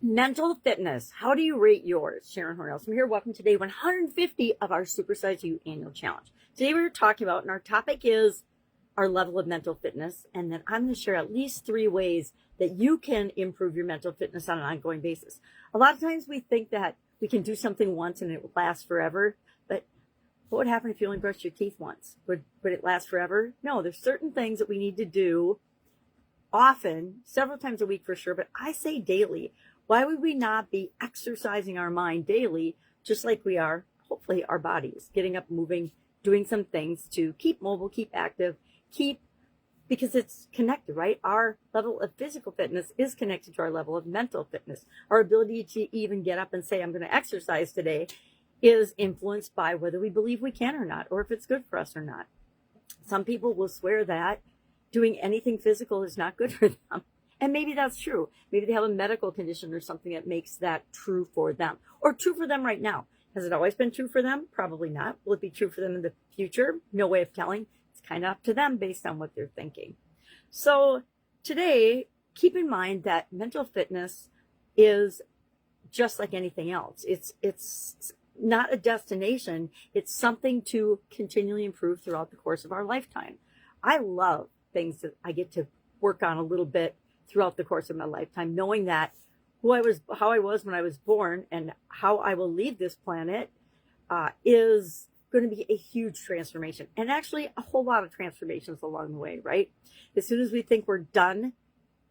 Mental fitness. How do you rate yours? Sharon Horne-Ellstrom here. Welcome to day 150 of our Supersize You annual challenge. Today we're talking about, and our topic is our level of mental fitness. And then I'm going to share at least 3 ways that you can improve your mental fitness on an ongoing basis. A lot of times we think that we can do something once and it will last forever. But what would happen if you only brushed your teeth once? Would it last forever? No, there's certain things that we need to do often, several times a week for sure, but I say daily. Why would we not be exercising our mind daily, just like we are, hopefully, our bodies, getting up, moving, doing some things to keep mobile, keep active, because it's connected, right? Our level of physical fitness is connected to our level of mental fitness. Our ability to even get up and say, I'm going to exercise today, is influenced by whether we believe we can or not, or if it's good for us or not. Some people will swear that doing anything physical is not good for them. And maybe that's true. Maybe they have a medical condition or something that makes that true for them, or true for them right now. Has it always been true for them? Probably not. Will it be true for them in the future? No way of telling. It's kind of up to them based on what they're thinking. So today, keep in mind that mental fitness is just like anything else. It's not a destination. It's something to continually improve throughout the course of our lifetime. I love things that I get to work on a little bit throughout the course of my lifetime, knowing that how I was when I was born and how I will leave this planet is going to be a huge transformation, and actually a whole lot of transformations along the way, right? As soon as we think we're done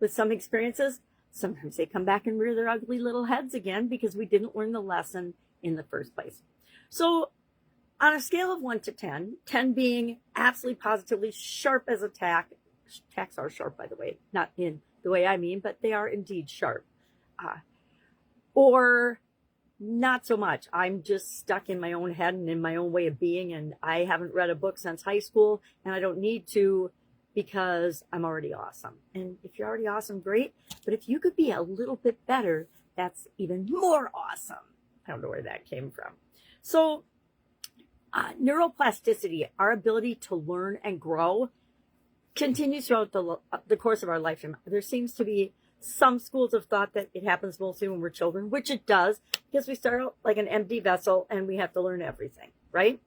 with some experiences, sometimes they come back and rear their ugly little heads again because we didn't learn the lesson in the first place. So on a scale of 1 to 10, 10 being absolutely positively sharp as a tack. Tacks are sharp, by the way, not in the way I mean, but they are indeed sharp. Or not so much. I'm just stuck in my own head and in my own way of being, and I haven't read a book since high school, and I don't need to because I'm already awesome. And if you're already awesome, great. But if you could be a little bit better, that's even more awesome. I don't know where that came from. So neuroplasticity, our ability to learn and grow, continues throughout the course of our lifetime. There seems to be some schools of thought that it happens mostly when we're children, which it does, because we start out like an empty vessel and we have to learn everything, right?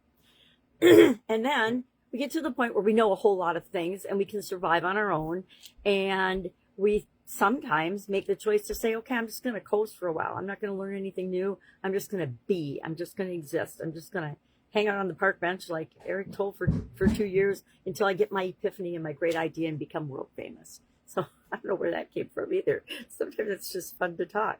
And then we get to the point where we know a whole lot of things and we can survive on our own. And we sometimes make the choice to say, okay, I'm just going to coast for a while. I'm not going to learn anything new. I'm just going to be. I'm just going to exist. I'm just going to hang out on the park bench like Eric told for 2 years until I get my epiphany and my great idea and become world famous. So I don't know where that came from either. Sometimes it's just fun to talk.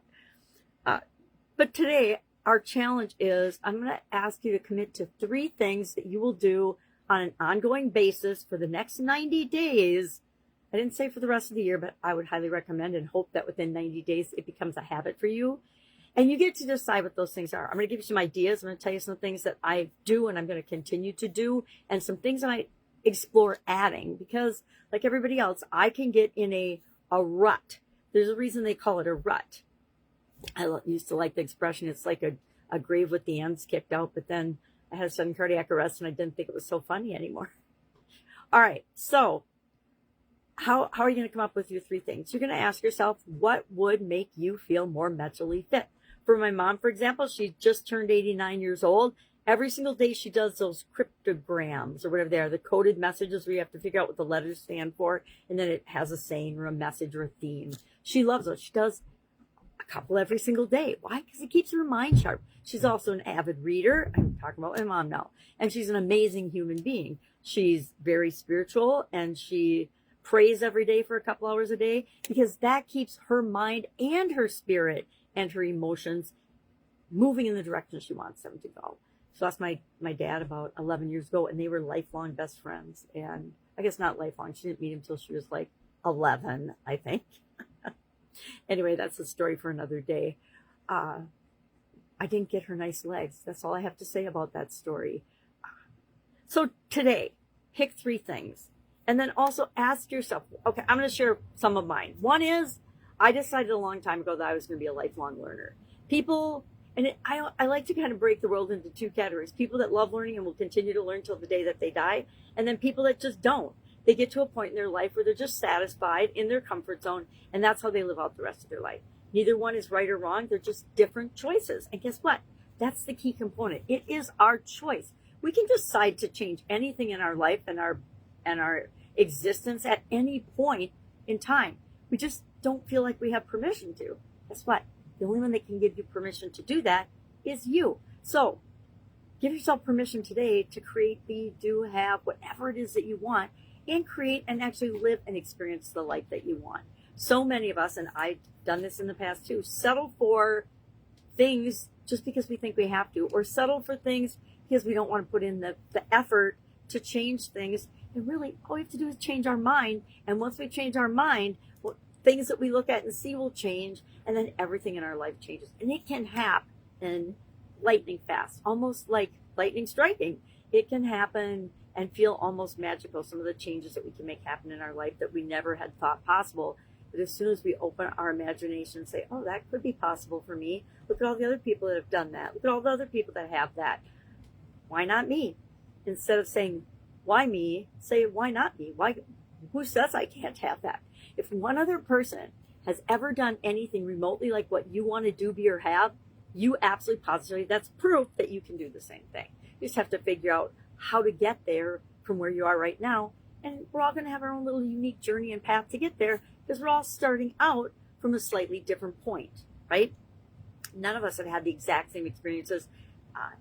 But today, our challenge is I'm going to ask you to commit to 3 things that you will do on an ongoing basis for the next 90 days. I didn't say for the rest of the year, but I would highly recommend and hope that within 90 days it becomes a habit for you. And you get to decide what those things are. I'm going to give you some ideas. I'm going to tell you some things that I do and I'm going to continue to do, and some things that I explore adding, because like everybody else, I can get in a rut. There's a reason they call it a rut. I used to like the expression, it's like a grave with the ends kicked out, but then I had a sudden cardiac arrest and I didn't think it was so funny anymore. All right, so how are you going to come up with your 3 things? You're going to ask yourself, what would make you feel more mentally fit? For my mom, for example, she just turned 89 years old. Every single day she does those cryptograms or whatever they are, the coded messages where you have to figure out what the letters stand for, and then it has a saying or a message or a theme. She loves those. She does a couple every single day. Why? Because it keeps her mind sharp. She's also an avid reader. I'm talking about my mom now. And she's an amazing human being. She's very spiritual, and she prays every day for a couple hours a day, because that keeps her mind and her spirit and her emotions moving in the direction she wants them to go. So that's my dad about 11 years ago, and they were lifelong best friends. And I guess not lifelong. She didn't meet him until she was like 11, I think. Anyway, that's a story for another day. I didn't get her nice legs. That's all I have to say about that story. So today, pick 3 things. And then also ask yourself, okay, I'm going to share some of mine. One is, I decided a long time ago that I was going to be a lifelong learner. People, and I like to kind of break the world into 2 categories. People that love learning and will continue to learn till the day that they die. And then people that just don't. they get to a point in their life where they're just satisfied in their comfort zone, and that's how they live out the rest of their life. Neither one is right or wrong. They're just different choices. And guess what? That's the key component. It is our choice. We can decide to change anything in our life and our existence at any point in time. We just don't feel like we have permission to. Guess what? The only one that can give you permission to do that is you. So give yourself permission today to create, be, do, have, whatever it is that you want, and create and actually live and experience the life that you want. So many of us, and I've done this in the past too, settle for things just because we think we have to, or settle for things because we don't want to put in the effort to change things. And really, all we have to do is change our mind. And once we change our mind, well, things that we look at and see will change, and then everything in our life changes. And it can happen lightning fast, almost like lightning striking. It can happen and feel almost magical, some of the changes that we can make happen in our life that we never had thought possible. But as soon as we open our imagination and say, oh, that could be possible for me. Look at all the other people that have done that. Look at all the other people that have that. Why not me? Instead of saying, why me? Say, why not me? Why? Who says I can't have that? If one other person has ever done anything remotely like what you want to do, be, or have, you absolutely positively, that's proof that you can do the same thing. You just have to figure out how to get there from where you are right now. And we're all going to have our own little unique journey and path to get there, because we're all starting out from a slightly different point, right? None of us have had the exact same experiences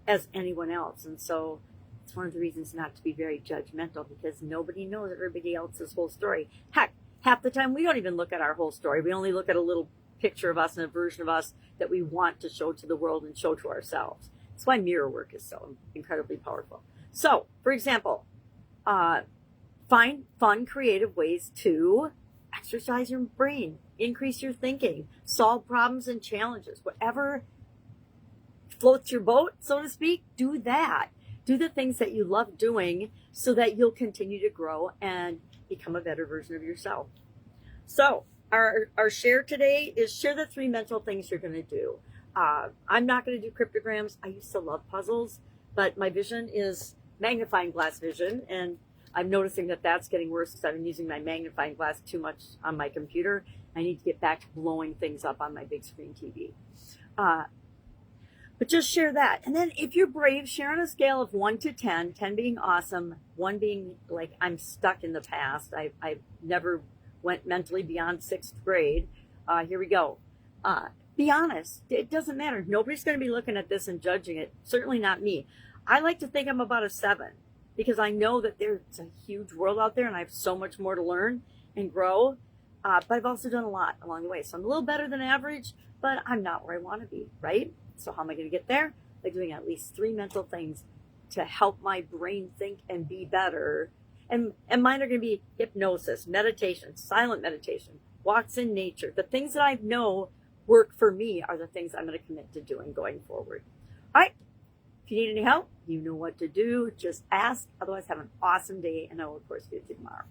as anyone else. And so it's one of the reasons not to be very judgmental, because nobody knows everybody else's whole story. Heck, half the time we don't even look at our whole story. We only look at a little picture of us and a version of us that we want to show to the world and show to ourselves. That's why mirror work is so incredibly powerful. So, for example, find fun, creative ways to exercise your brain, increase your thinking, solve problems and challenges. Whatever floats your boat, so to speak, do that. Do the things that you love doing so that you'll continue to grow and become a better version of yourself. So, our share today is share the 3 mental things you're going to do. I'm not going to do cryptograms. I used to love puzzles, but my vision is magnifying glass vision, and I'm noticing that that's getting worse because I've been using my magnifying glass too much on my computer. I need to get back to blowing things up on my big screen TV. But just share that. And then if you're brave, share on a scale of 1 to 10, 10 being awesome, 1 being like I'm stuck in the past. I've never went mentally beyond 6th grade. Here we go. Be honest. It doesn't matter. Nobody's going to be looking at this and judging it. Certainly not me. I like to think I'm about a 7 because I know that there's a huge world out there and I have so much more to learn and grow. But I've also done a lot along the way. So I'm a little better than average, but I'm not where I want to be, right? So how am I going to get there? By doing at least 3 mental things to help my brain think and be better. And mine are going to be hypnosis, meditation, silent meditation, walks in nature. The things that I know work for me are the things I'm going to commit to doing going forward. All right. If you need any help, you know what to do. Just ask. Otherwise, have an awesome day, and I will, of course, see you tomorrow.